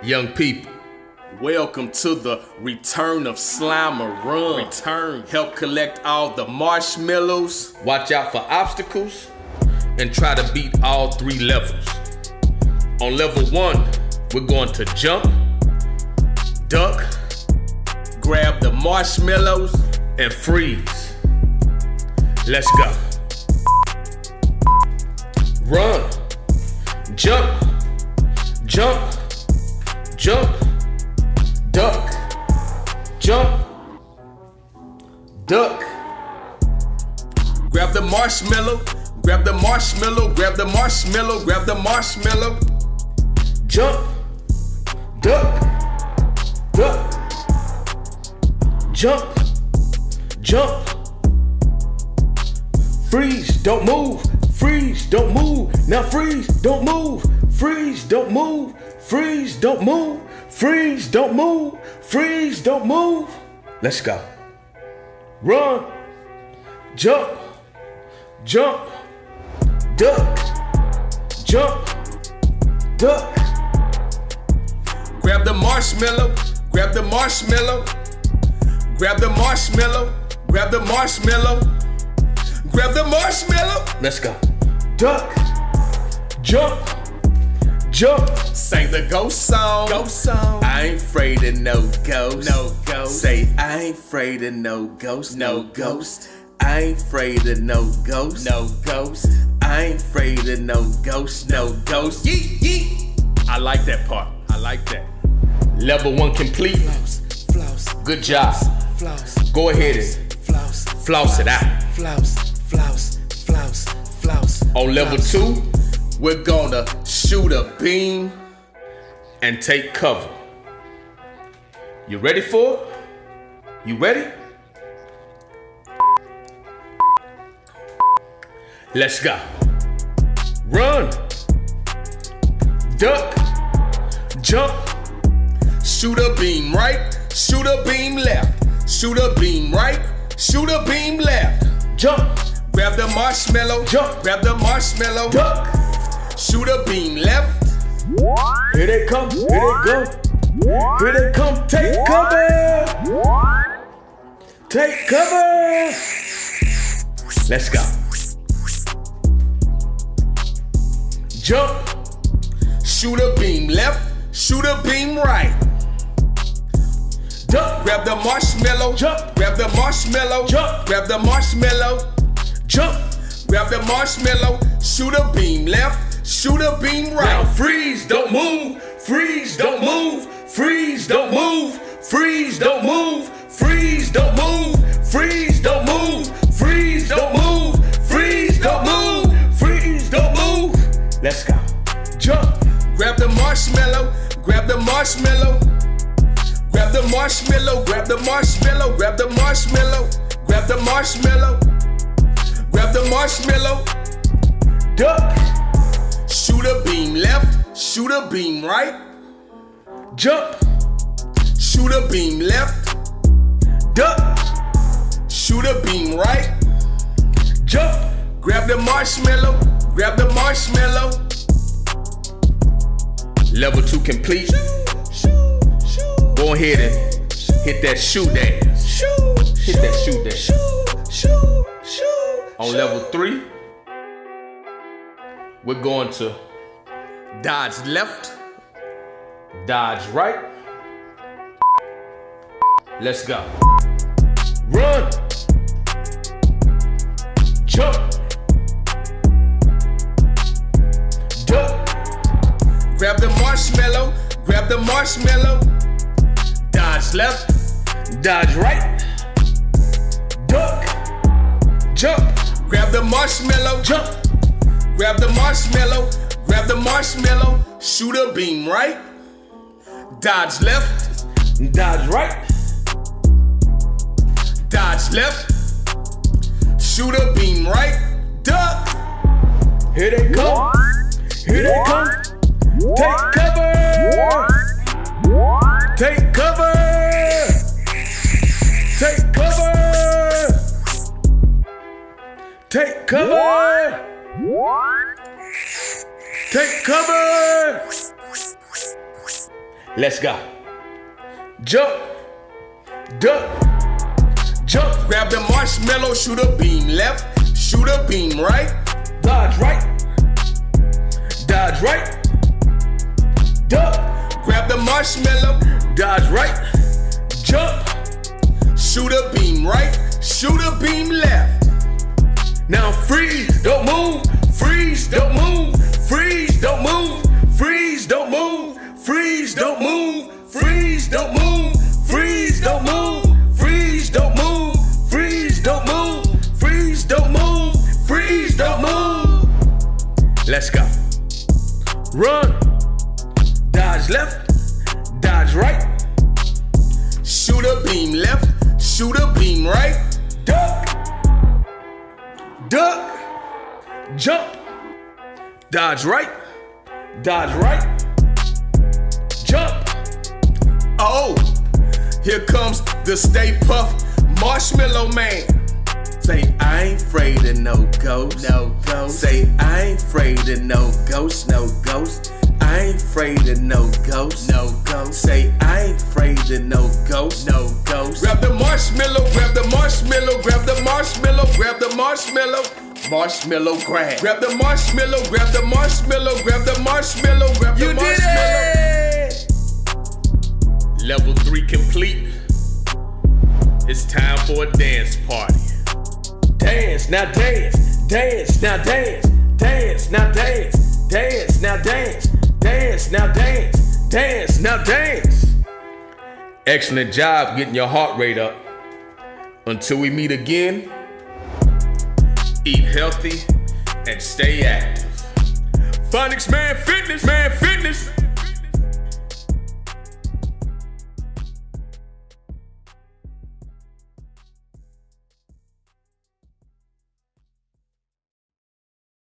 Young people, welcome to the return of Slimer Run. Return. Help collect all the marshmallows. Watch out for obstacles and try to beat all 3 levels. On level 1, we're going to jump, duck, grab the marshmallows, and freeze. Let's go. Run, jump, jump, jump, duck, jump, duck. Grab the marshmallow, grab the marshmallow, grab the marshmallow, grab the marshmallow. Jump, duck, duck, jump, jump. Freeze, don't move, freeze, don't move. Now freeze, don't move, freeze, don't move, freeze, don't move, freeze, don't move, freeze, don't move. Let's go. Run, jump, jump, duck, jump, duck. Grab the marshmallow, grab the marshmallow, grab the marshmallow, grab the marshmallow, grab the marshmallow. Let's go. Duck, jump, jump. Sing the ghost song. Ghost song. I ain't afraid of no ghost. No ghost. Say I ain't afraid of no ghost. No ghost. I ain't afraid of no ghost. No ghost. I ain't afraid of no ghost. No ghost. Yeet, yeet. I like that part. I like that. Level 1 complete. Floss, floss. Good job. Floss. Go ahead and floss. Floss it out. Floss, floss, floss, floss. On level 2, we're gonna shoot a beam and take cover. You ready for it? You ready? Let's go. Run, duck, jump, shoot a beam right, shoot a beam left, shoot a beam right, shoot a beam left. Jump, grab the marshmallow, jump, grab the marshmallow, duck, shoot a beam left. Here they come, here they go, here they come, take cover, take cover. Let's go. Jump, shoot a beam left, shoot a beam right. Duck, grab the marshmallow, jump, grab the marshmallow, jump, grab the marshmallow, jump, grab the marshmallow, shoot a beam left, shoot a beam right. Now freeze, don't move, freeze, don't move, freeze, don't move, freeze, don't move, freeze, don't move, freeze, don't move, freeze, don't move, freeze, don't move, freeze, don't move. Let's go. Jump, grab the marshmallow, grab the marshmallow, grab the marshmallow, grab the marshmallow, grab the marshmallow, grab the marshmallow, grab the marshmallow, duck, shoot a beam left, shoot a beam right, jump, shoot a beam left, duck, shoot a beam right, jump, grab the marshmallow, grab the marshmallow. Level 2 complete. Go ahead and hit that shoe dance. Hit that shoe dance. On level 3, we're going to dodge left, dodge right. Let's go. Run, jump, duck, grab the marshmallow, grab the marshmallow. Dodge left, dodge right, duck, jump, grab the marshmallow, jump, grab the marshmallow, grab the marshmallow, shoot a beam right, dodge left, dodge right, dodge left, shoot a beam right, duck. Here they come, here they come, take cover. Take cover! Take cover! Take cover! Take cover! Let's go. Jump, duck, jump. Grab the marshmallow, shoot a beam left, shoot a beam right. Dodge right, dodge right. Duck, grab the marshmallow, dodge right. Jump, shoot a beam right, shoot a beam left. Now freeze, don't move, freeze, don't move, freeze, don't move, freeze, don't move, freeze, don't move, freeze, don't move, freeze, don't move, freeze, don't move, freeze, don't move, freeze, don't move, freeze, don't move. Let's go. Run, dodge left, dodge right. Shoot a beam left, shoot a beam right. Duck, duck, jump, dodge right, jump. Oh, here comes the Stay Puft Marshmellow Man. Say, I ain't afraid of no ghost, no ghost. Say, I ain't afraid of no ghost, no ghost. I ain't afraid of no ghost, no ghost. Say, I ain't afraid of no ghost, no ghost. Grab the marshmallow, grab the marshmallow, grab the marshmallow, grab the marshmallow. Marshmellow grab. Grab the marshmallow, grab the marshmallow, grab the marshmallow, grab the marshmallow. Level 3 complete. It's time for a dance party. Dance, now dance, dance, now dance, dance, now dance, dance, now dance, dance, now dance, dance, now dance. Excellent job getting your heart rate up. Until we meet again, eat healthy and stay active. PhonicsMan Fitness, man.